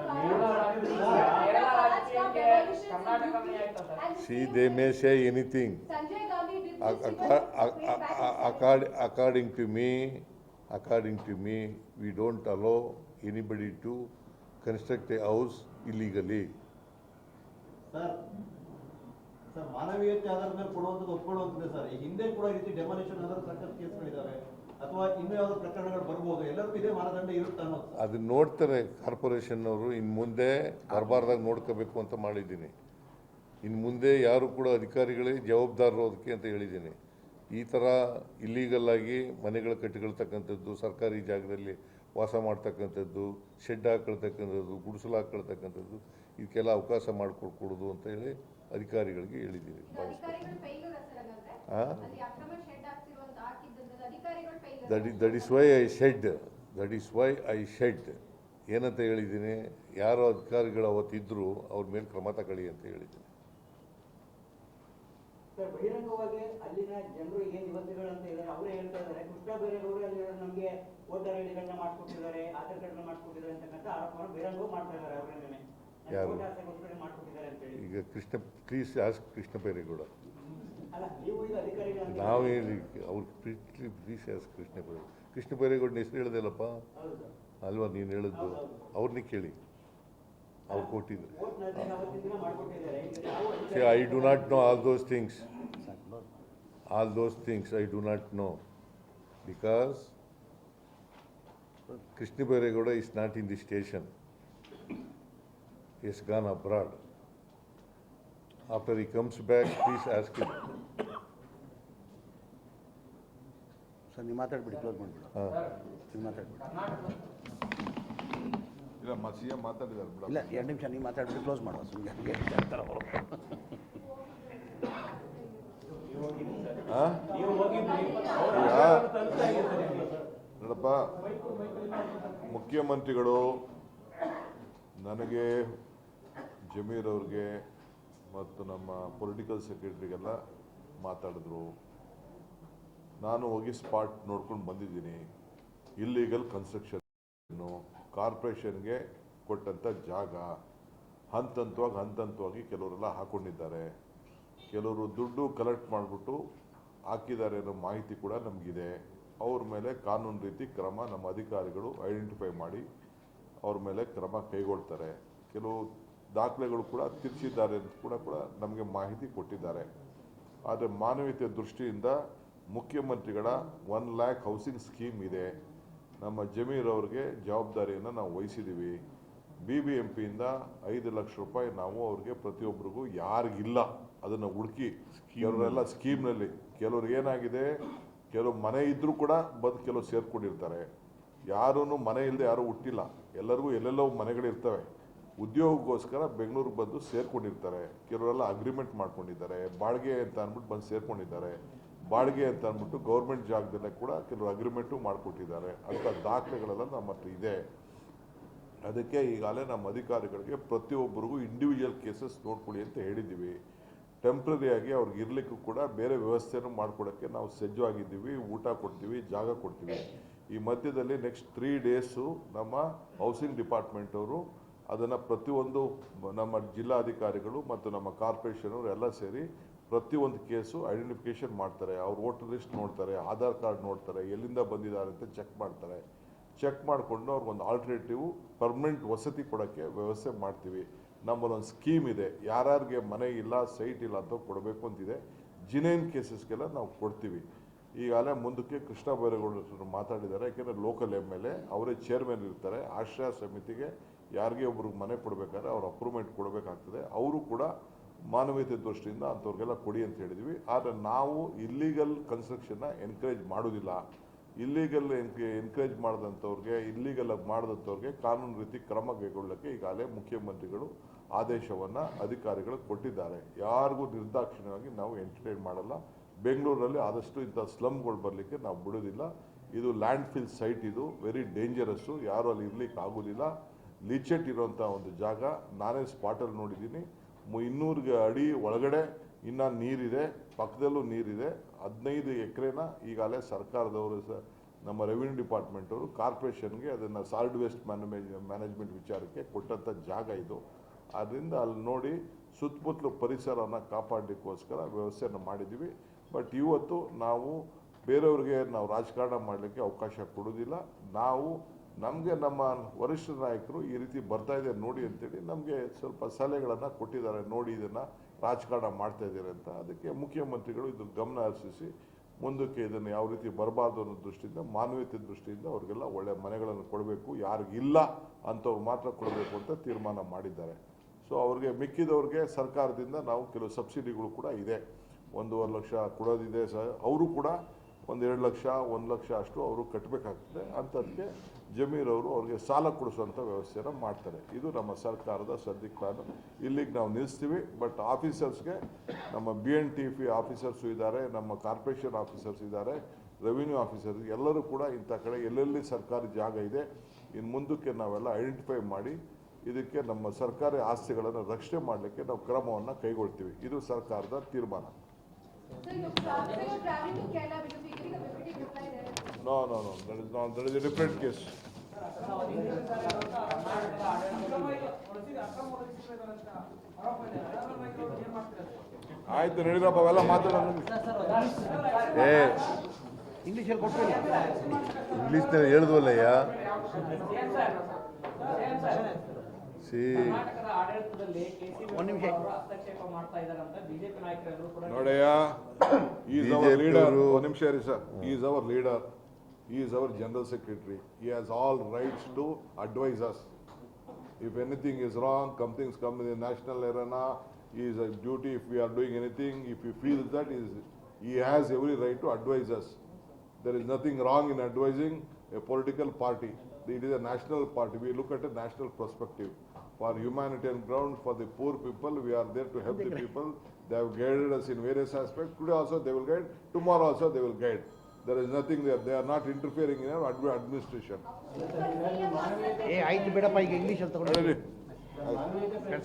See, they may say anything. Sanjay Gandhi did this According to me, we don't allow anybody to construct a house illegally. Sir, ಮಾನವೀಯತೆ ಆಧಾರದ ಮೇಲೆ ಕೊಡುವಂಥದ್ದು ಒಪ್ಕೊಳ್ಳುವಂಥದ್ದೇ sir. ಈ ಹಿಂದೆ ಕೂಡ ಈ ರೀತಿ demolition ಆಧಾರ ಸಾಕಷ್ಟು ಕೇಸ್ಗಳಿದ್ದಾವೆ, ಅಥವಾ ಇನ್ನೂ ಯಾವ್ದು ಪ್ರಕರಣಗಳು ಬರ್ಬೋದು. ಎಲ್ಲರಿಗೂ ಇದೇ ಮಾನದಂಡ ಇರುತ್ತೆ ಅನ್ನೋದು. ಅದನ್ನ ನೋಡ್ತಾರೆ ಕಾರ್ಪೊರೇಷನ್ ಅವರು. ಇನ್ನು ಮುಂದೆ ಬರಬಾರ್ದಾಗ ನೋಡ್ಕೋಬೇಕು ಅಂತ ಮಾಡಿದ್ದೀನಿ. ಇನ್ನು ಮುಂದೆ ಯಾರು ಕೂಡ ಅಧಿಕಾರಿಗಳೇ ಜವಾಬ್ದಾರರು ಅದಕ್ಕೆ ಅಂತ ಹೇಳಿದ್ದೀನಿ. ಈ ಥರ ಇಲ್ಲೀಗಲ್ ಆಗಿ ಮನೆಗಳು ಕಟ್ಟಿಕೊಳ್ತಕ್ಕಂಥದ್ದು, ಸರ್ಕಾರಿ ಜಾಗದಲ್ಲಿ ವಾಸ ಮಾಡ್ತಕ್ಕಂಥದ್ದು, ಶೆಡ್ ಹಾಕೊಳ್ತಕ್ಕಂಥದ್ದು, ಗುಡಿಸಲು ಹಾಕೊಳ್ತಕ್ಕಂಥದ್ದು, ಇದಕ್ಕೆಲ್ಲ ಅವಕಾಶ ಮಾಡಿಕೊಡ್ಕೊಡೋದು ಅಂತ ಹೇಳಿ ಅಧಿಕಾರಿಗಳಿಗೆ ಹೇಳಿದ್ದೀವಿ. ಅಧಿಕಾರಿಗಳು ಫೈಲ್ ಹಾಂ, ಅಕ್ರಮ ಶೆಡ್ ಹಾಕಿರುವಂತ ಹಾಕಿದ್ದಂತ ಅಧಿಕಾರಿಗಳು that is why I shed ಏನಂತ ಹೇಳಿದ್ದೀನಿ, ಯಾರೋ ಅಧಿಕಾರಿಗಳು ಅವತ್ತಿದ್ದರು ಅವ್ರ ಮೇಲೆ ಕ್ರಮ ತಗೊಳ್ಳಿ ಅಂತ ಹೇಳಿದ್ದೀನಿ. ಸರ್, ಬಹಿರಂಗವಾಗಿ ಅಲ್ಲಿನ ಜನರು ಏನ್ ನಿವಾಸಿಗಳು ಅಂತ ಇದ್ದಾರೆ ಅವರೇ ಹೇಳ್ತಾ ಇದ್ದಾರೆ, ಕೃಷ್ಣ ಬೈರೇಗೌಡರು ಅಲ್ಲಿ ನಮಗೆ ವೋಟರ್ ಐಡಿಗಳನ್ನ ಮಾಡ್ಕೊಟ್ಟಿದ್ದಾರೆ, ಆಧಾರ್ ಕಾರ್ಡ್ನ ಮಾಡ್ಕೊಟ್ಟಿದ್ದಾರೆ ಅಂತಕ್ಕಂಥ ಆರೋಪವನ್ನು ಬಹಿರಂಗವಾಗಿ ಮಾಡ್ತಾ ಇದ್ದಾರೆ ಅವರ ಮೇಲೆ. ಯಾರು? ಮಾಡ್ಕೊಟ್ಟಿದ್ದಾರೆ ಅಂತ ಹೇಳಿ. ಈಗ ಪ್ಲೀಸ್ ಆಸ್ಕ್ ಕೃಷ್ಣ ಬೈರೇಗೌಡ. ಅಲ್ಲ, ನೀವು ಈಗ ಅಧಿಕಾರಿಗಳು ನಾವು ಹೇಳಿ ಅವ್ರು ಪ್ಲೀಸ್ ಆಸ್ಕ್ ಕೃಷ್ಣ ಬೈರೇಗೌಡನ ಹೆಸರು ಹೇಳ್ದಲ್ಲಪ್ಪ ಹೌದು ಸರ್. ಅಲ್ವಾ ನೀನು ಹೇಳಿದ್ದು? ಅವ್ರನ್ನೇ ಕೇಳಿ, ಅವ್ರು ಕೊಟ್ಟಿದ್ರು. ಅವತ್ತಿನ ದಿನ ಮಾಡ್ಕೊಟ್ಟಿದ್ದಾರೆ. ಈಗ ನಾವು See, I do not know all those things. All those things I do not know because Krishna Bairegowda is not in the station. He has gone abroad. After he comes back, please ask him. Sir ನೀವು ಮಾತಾಡ್ಬಿಡಿ, close ಮಾಡಿಬಿಡು. ನೀವು ಮಾತಾಡ್ಬಿಡಿ. ಇಲ್ಲ CM ಮಾತಾಡಿದ್ದಾರೆ ಬಿಡ. ಇಲ್ಲ 2 ನಿಮಿಷ ನೀವು ಮಾತಾಡ್ಬಿಟ್ಟು close ಮಾಡುವ. ಸುಮ್ಮನೆ ಹಂಗೆ ಹೇಳ್ತಾರೆ ಅವರು. ನೋಡಪ್ಪ, ಮುಖ್ಯಮಂತ್ರಿಗಳು ನನಗೆ, ಜಮೀರ್ ಅವ್ರಿಗೆ ಮತ್ತು ನಮ್ಮ ಪೊಲಿಟಿಕಲ್ ಸೆಕ್ರೆಟರಿಗೆಲ್ಲ ಮಾತಾಡಿದ್ರು. ನಾನು ಹೋಗಿ ಸ್ಪಾಟ್ ನೋಡ್ಕೊಂಡು ಬಂದಿದ್ದೀನಿ. ಇಲ್ಲೀಗಲ್ ಕನ್ಸ್ಟ್ರಕ್ಷನ್ನು ಕಾರ್ಪೊರೇಷನ್ಗೆ ಕೊಟ್ಟಂಥ ಜಾಗ ಹಂತಂತವಾಗಿ ಕೆಲವರೆಲ್ಲ ಹಾಕ್ಕೊಂಡಿದ್ದಾರೆ. ಕೆಲವರು ದುಡ್ಡು ಕಲೆಕ್ಟ್ ಮಾಡಿಬಿಟ್ಟು ಹಾಕಿದ್ದಾರೆ ಅನ್ನೋ ಮಾಹಿತಿ ಕೂಡ ನಮಗಿದೆ. ಅವ್ರ ಮೇಲೆ ಕಾನೂನು ರೀತಿ ಕ್ರಮ ನಮ್ಮ ಅಧಿಕಾರಿಗಳು ಐಡೆಂಟಿಫೈ ಮಾಡಿ ಅವ್ರ ಮೇಲೆ ಕ್ರಮ ಕೈಗೊಳ್ತಾರೆ. ಕೆಲವು ದಾಖಲೆಗಳು ಕೂಡ ತಿರ್ಚಿದ್ದಾರೆ ಅಂತ ಕೂಡ ನಮಗೆ ಮಾಹಿತಿ ಕೊಟ್ಟಿದ್ದಾರೆ. ಆದರೆ ಮಾನವೀಯತೆ ದೃಷ್ಟಿಯಿಂದ ಮುಖ್ಯಮಂತ್ರಿಗಳ 1 lakh ಹೌಸಿಂಗ್ ಸ್ಕೀಮ್ ಇದೆ. ನಮ್ಮ ಜಮೀರ್ ಅವ್ರಿಗೆ ಜವಾಬ್ದಾರಿಯನ್ನು ನಾವು ವಹಿಸಿದ್ದೀವಿ. BBMPಯಿಂದ 5 ಲಕ್ಷ ರೂಪಾಯಿ ನಾವು ಅವ್ರಿಗೆ ಪ್ರತಿಯೊಬ್ಬರಿಗೂ ಯಾರಿಗಿಲ್ಲ ಅದನ್ನು ಹುಡುಕಿ, ಕೆಲವರೆಲ್ಲ ಸ್ಕೀಮ್ನಲ್ಲಿ, ಕೆಲವ್ರಿಗೆ ಏನಾಗಿದೆ, ಕೆಲವು ಮನೆ ಇದ್ದರೂ ಕೂಡ ಬಂದು ಕೆಲವು ಸೇರ್ಕೊಂಡಿರ್ತಾರೆ. ಯಾರೂ ಮನೆ ಇಲ್ಲದೆ ಯಾರೂ ಹುಟ್ಟಿಲ್ಲ, ಎಲ್ಲರಿಗೂ ಎಲ್ಲೆಲ್ಲೋ ಮನೆಗಳಿರ್ತವೆ. ಉದ್ಯೋಗಕ್ಕೋಸ್ಕರ ಬೆಂಗಳೂರಿಗೆ ಬಂದು ಸೇರ್ಕೊಂಡಿರ್ತಾರೆ. ಕೆಲವರೆಲ್ಲ ಅಗ್ರಿಮೆಂಟ್ ಮಾಡ್ಕೊಂಡಿದ್ದಾರೆ, ಬಾಡಿಗೆ ಅಂತ ಅಂದ್ಬಿಟ್ಟು ಬಂದು ಸೇರ್ಕೊಂಡಿದ್ದಾರೆ. ಬಾಡಿಗೆ ಅಂತ ಅಂದ್ಬಿಟ್ಟು ಗೌರ್ಮೆಂಟ್ ಜಾಗದಲ್ಲೇ ಕೂಡ ಕೆಲವರು ಅಗ್ರಿಮೆಂಟು ಮಾಡಿಕೊಟ್ಟಿದ್ದಾರೆ. ಅಂಥ ದಾಖಲೆಗಳೆಲ್ಲ ನಮ್ಮ ಹತ್ರ ಇದೆ. ಅದಕ್ಕೆ ಈಗಾಗಲೇ ನಮ್ಮ ಅಧಿಕಾರಿಗಳಿಗೆ ಪ್ರತಿಯೊಬ್ಬರಿಗೂ ಇಂಡಿವಿಜುವಲ್ ಕೇಸಸ್ ನೋಡ್ಕೊಳ್ಳಿ ಅಂತ ಹೇಳಿದ್ದೀವಿ. ಟೆಂಪ್ರರಿಯಾಗಿ ಅವ್ರಿಗೆ ಇರಲಿಕ್ಕೂ ಕೂಡ ಬೇರೆ ವ್ಯವಸ್ಥೆಯನ್ನು ಮಾಡಿಕೊಡೋಕ್ಕೆ ನಾವು ಸಜ್ಜವಾಗಿದ್ದೀವಿ. ಊಟ ಕೊಡ್ತೀವಿ, ಜಾಗ ಕೊಡ್ತೀವಿ. ಈ ಮಧ್ಯದಲ್ಲಿ ನೆಕ್ಸ್ಟ್ 3 ಡೇಸು ನಮ್ಮ ಹೌಸಿಂಗ್ ಡಿಪಾರ್ಟ್ಮೆಂಟ್ ಅವರು ಅದನ್ನು ಪ್ರತಿಯೊಂದು ನಮ್ಮ ಜಿಲ್ಲಾಧಿಕಾರಿಗಳು ಮತ್ತು ನಮ್ಮ ಕಾರ್ಪೊರೇಷನ್ ಅವರು ಎಲ್ಲ ಸೇರಿ ಪ್ರತಿಯೊಂದು ಕೇಸು ಐಡೆಂಟಿಫಿಕೇಷನ್ ಮಾಡ್ತಾರೆ. ಅವ್ರ ವೋಟರ್ ಲಿಸ್ಟ್ ನೋಡ್ತಾರೆ, ಆಧಾರ್ ಕಾರ್ಡ್ ನೋಡ್ತಾರೆ, ಎಲ್ಲಿಂದ ಬಂದಿದ್ದಾರೆ ಅಂತ ಚೆಕ್ ಮಾಡ್ತಾರೆ. ಚೆಕ್ ಮಾಡಿಕೊಂಡು ಅವ್ರಿಗೊಂದು ಆಲ್ಟರ್ನೇಟಿವ್ ಪರ್ಮನೆಂಟ್ ವಸತಿ ಕೊಡೋಕ್ಕೆ ವ್ಯವಸ್ಥೆ ಮಾಡ್ತೀವಿ. ನಮ್ಮಲ್ಲೊಂದು ಸ್ಕೀಮ್ ಇದೆ, ಯಾರ್ಯಾರಿಗೆ ಮನೆ ಇಲ್ಲ, ಸೈಟ್ ಇಲ್ಲ ಅಂತ ಕೊಡಬೇಕು ಅಂತಿದೆ. ಜಿನೇನ್ ಕೇಸಸ್ಗೆಲ್ಲ ನಾವು ಕೊಡ್ತೀವಿ. ಈಗಾಗಲೇ ಮುಂದಕ್ಕೆ ಕೃಷ್ಣ ಬೈರೇಗೌಡರು ಮಾತಾಡಿದ್ದಾರೆ. ಯಾಕೆಂದರೆ ಲೋಕಲ್ MLA ಅವರೇ ಚೇರ್ಮನ್ ಇರ್ತಾರೆ. ಆಶ್ರಯ ಸಮಿತಿಗೆ ಯಾರಿಗೆ ಒಬ್ರಿಗೆ ಮನೆ ಕೊಡಬೇಕಾದ್ರೆ ಅವ್ರು ಅಪ್ರೂವ್ಮೆಂಟ್ ಕೊಡಬೇಕಾಗ್ತದೆ. ಅವರು ಕೂಡ ಮಾನವೀಯತೆ ದೃಷ್ಟಿಯಿಂದ ಅಂಥವ್ರಿಗೆಲ್ಲ ಕೊಡಿ ಅಂತ ಹೇಳಿದ್ವಿ. ಆದರೆ ನಾವು ಇಲ್ಲೀಗಲ್ ಕನ್ಸ್ಟ್ರಕ್ಷನ್ನ ಎನ್ಕರೇಜ್ ಮಾಡೋದಿಲ್ಲ. ಇಲ್ಲೀಗಲ್ ಎನ್ಕರೇಜ್ ಮಾಡಿದಂಥವ್ರಿಗೆ, ಇಲ್ಲೀಗಲ್ ಮಾಡಿದಂಥವ್ರಿಗೆ ಕಾನೂನು ರೀತಿ ಕ್ರಮ ಕೈಗೊಳ್ಳಕ್ಕೆ ಈಗಾಗಲೇ ಮುಖ್ಯಮಂತ್ರಿಗಳು ಆದೇಶವನ್ನು ಅಧಿಕಾರಿಗಳು ಕೊಟ್ಟಿದ್ದಾರೆ. ಯಾರಿಗೂ ನಿರ್ದಾಕ್ಷಿಣ್ಯವಾಗಿ ನಾವು ಎಂಟರ್ಟೈನ್ ಮಾಡಲ್ಲ. ಬೆಂಗಳೂರಲ್ಲಿ ಆದಷ್ಟು ಇಂಥ ಸ್ಲಮ್ಗಳು ಬರಲಿಕ್ಕೆ ನಾವು ಬಿಡೋದಿಲ್ಲ. ಇದು ಲ್ಯಾಂಡ್ ಫಿಲ್ ಸೈಟ್, ಇದು ವೆರಿ ಡೇಂಜರಸ್ಸು, ಯಾರು ಅಲ್ಲಿ ಇರಲಿಕ್ಕೆ ಆಗೋದಿಲ್ಲ. ಲಿಚೆಟ್ ಇರೋಂಥ ಒಂದು ಜಾಗ. ನಾನೇ ಸ್ಪಾಟಲ್ಲಿ ನೋಡಿದ್ದೀನಿ. 200 ಅಡಿ ಒಳಗಡೆ ಇನ್ನೂ ನೀರಿದೆ, ಪಕ್ಕದಲ್ಲೂ ನೀರಿದೆ. 15 ಎಕರೆನ ಈಗಾಗಲೇ ಸರ್ಕಾರದವರು ನಮ್ಮ ರೆವಿನ್ಯೂ ಡಿಪಾರ್ಟ್ಮೆಂಟವರು ಕಾರ್ಪೊರೇಷನ್ಗೆ ಅದನ್ನು ಸಾಲಿಡ್ ವೇಸ್ಟ್ ಮ್ಯಾನೇಜ್ಮೆಂಟ್ ವಿಚಾರಕ್ಕೆ ಕೊಟ್ಟಂಥ ಜಾಗ ಇದು. ಆದ್ದರಿಂದ ಅಲ್ಲಿ ನೋಡಿ ಸುತ್ತಮುತ್ತಲು ಪರಿಸರವನ್ನು ಕಾಪಾಡಲಿಕ್ಕೋಸ್ಕರ ವ್ಯವಸ್ಥೆಯನ್ನು ಮಾಡಿದ್ದೀವಿ. ಬಟ್ ಇವತ್ತು ನಾವು ಬೇರೆಯವ್ರಿಗೆ ನಾವು ರಾಜಕಾರಣ ಮಾಡಲಿಕ್ಕೆ ಅವಕಾಶ ಕೊಡೋದಿಲ್ಲ. ನಾವು ನಮಗೆ ನಮ್ಮ ವರಿಷ್ಠ ನಾಯಕರು ಈ ರೀತಿ ಬರ್ತಾ ಇದೆ ನೋಡಿ ಅಂತೇಳಿ ನಮಗೆ ಸ್ವಲ್ಪ ಸಲಹೆಗಳನ್ನು ಕೊಟ್ಟಿದ್ದಾರೆ. ನೋಡಿ ಇದನ್ನು ರಾಜಕಾರಣ ಮಾಡ್ತಾ ಇದ್ದಾರೆ ಅಂತ. ಅದಕ್ಕೆ ಮುಖ್ಯಮಂತ್ರಿಗಳು ಇದು ಗಮನ ಹರಿಸಿ ಮುಂದಕ್ಕೆ ಇದನ್ನು ಯಾವ ರೀತಿ ಬರಬಾರ್ದು ಅನ್ನೋ ದೃಷ್ಟಿಯಿಂದ, ಮಾನವೀಯತೆ ದೃಷ್ಟಿಯಿಂದ ಅವರಿಗೆಲ್ಲ ಒಳ್ಳೆ ಮನೆಗಳನ್ನು ಕೊಡಬೇಕು, ಯಾರಿಗಿಲ್ಲ ಅಂಥವ್ರು ಮಾತ್ರ ಕೊಡಬೇಕು ಅಂತ ತೀರ್ಮಾನ ಮಾಡಿದ್ದಾರೆ. ಸೊ ಅವ್ರಿಗೆ ಮಿಕ್ಕಿದವ್ರಿಗೆ ಸರ್ಕಾರದಿಂದ ನಾವು ಕೆಲವು ಸಬ್ಸಿಡಿಗಳು ಕೂಡ ಇದೆ. 1.5 ಲಕ್ಷ ಕೊಡೋದಿದೆ ಸರ್. ಅವರು ಕೂಡ 1-2 ಲಕ್ಷ 1 ಲಕ್ಷ ಅಷ್ಟು ಅವರು ಕಟ್ಟಬೇಕಾಗ್ತದೆ. ಅಂಥದ್ದಕ್ಕೆ ಜಮೀರ್ ಅವರು ಅವ್ರಿಗೆ ಸಾಲ ಕೊಡಿಸುವಂಥ ವ್ಯವಸ್ಥೆಯನ್ನು ಮಾಡ್ತಾರೆ. ಇದು ನಮ್ಮ ಸರ್ಕಾರದ ಸದ್ಯಕ್ಕೆ ಪ್ಲಾನ್. ಇಲ್ಲಿಗೆ ನಾವು ನಿಲ್ಲಿಸ್ತೀವಿ. ಬಟ್ ಆಫೀಸರ್ಸ್ಗೆ ನಮ್ಮ BNTP ಆಫೀಸರ್ಸು ಇದ್ದಾರೆ, ನಮ್ಮ ಕಾರ್ಪೊರೇಷನ್ ಆಫೀಸರ್ಸ್ ಇದ್ದಾರೆ, ರೆವಿನ್ಯೂ ಆಫೀಸರ್ ಎಲ್ಲರೂ ಕೂಡ ಇಂಥ ಕಡೆ ಎಲ್ಲೆಲ್ಲಿ ಸರ್ಕಾರಿ ಜಾಗ ಇದೆ ಇನ್ನು ಮುಂದಕ್ಕೆ ನಾವೆಲ್ಲ ಐಡೆಂಟಿಫೈ ಮಾಡಿ ಇದಕ್ಕೆ ನಮ್ಮ ಸರ್ಕಾರಿ ಆಸ್ತಿಗಳನ್ನು ರಕ್ಷಣೆ ಮಾಡಲಿಕ್ಕೆ ನಾವು ಕ್ರಮವನ್ನು ಕೈಗೊಳ್ತೀವಿ. ಇದು ಸರ್ಕಾರದ ತೀರ್ಮಾನ. So you're traveling to Kerala because you're getting a deputy reply there. No, that is a different case. ಆಯ್ತು ನಡೀರಪ್ಪ ಅವೆಲ್ಲ ಮಾತಾಡೋಣ. ಇಂಗ್ಲೀಷಲ್ಲಿ ಕೊಟ್ಟಿಲ್ಲ. ಇಂಗ್ಲೀಷ್ನಲ್ಲಿ ಹೇಳಿದ್ವಲ್ಲಯ್ಯ. ಕರ್ನಾಟಕದ ಆಡಳಿತದಲ್ಲಿ ಒಂದು ನಿಮಿಷ. ಹಸ್ತಕ್ಷೇಪ ಮಾಡ್ತಾ ಇದ್ದಾರೆ ಅಂತ ಬಿಜೆಪಿ ನಾಯಕರೆಲ್ಲರೂ ಕೂಡ ನೋಡಯ್ಯ, ಈಸ್ ಅವರ್ ಲೀಡರ್. ಒಂದು ನಿಮಿಷ ಇರಿ sir. Is our leader, is our general secretary. He has all rights to advise us. If anything is wrong, things come in the national arena, is a duty. If we are doing anything, if he feels that he has every right to advise us. There is nothing wrong in advising a political party. It is a national party. We look at a national perspective. For humanitarian ground, for the poor people, we are there to help the people. They have guided us in various aspects. Today also they will guide. Tomorrow also they will guide. There is nothing there. They are not interfering in our administration. ಆಯ್ತು ಬೇಡಪ್ಪ, ಈಗ ಇಂಗ್ಲೀಷಲ್ಲಿ ತಗೊಂಡು Ready?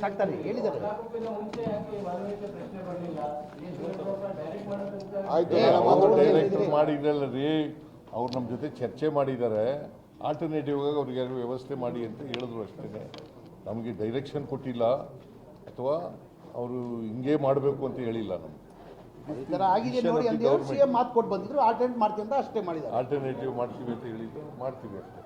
ಸಾಕ್ತಾರೆ ಹೇಳಿದ್ದಾರೆ. ಆಯ್ತು, director ಮಾಡಿದ್ರಲ್ಲ ರೀ, ಅವ್ರು ನಮ್ಮ ಜೊತೆ ಚರ್ಚೆ ಮಾಡಿದ್ದಾರೆ. ಆಲ್ಟರ್ನೇಟಿವ್ ಆಗಿ ಅವ್ರಿಗೆ ವ್ಯವಸ್ಥೆ ಮಾಡಿ ಅಂತ ಹೇಳಿದ್ರು ಅಷ್ಟೇ. ನಮಗೆ ಡೈರೆಕ್ಷನ್ ಕೊಟ್ಟಿಲ್ಲ ಅಥವಾ ಅವರು ಹಿಂಗೆ ಮಾಡಬೇಕು ಅಂತ ಹೇಳಿಲ್ಲ. ನಮ್ಗೆ ಈ ಥರ ಆಗಿದೆ ನೋಡಿ ಅಂತ ಹೇಳಿ CM ಮಾತು ಕೊಟ್ಟು ಬಂದಿದ್ರು, ಆಲ್ಟರ್ನೇಟ್ ಮಾಡ್ತೀವಿ ಅಂತ ಅಷ್ಟೇ ಮಾಡಿದ್ದಾರೆ. ಆಲ್ಟರ್ನೇಟಿವ್ ಮಾಡ್ತೀವಿ ಅಂತ ಹೇಳಿದ್ರು, ಮಾಡ್ತೀವಿ ಅಷ್ಟೇ.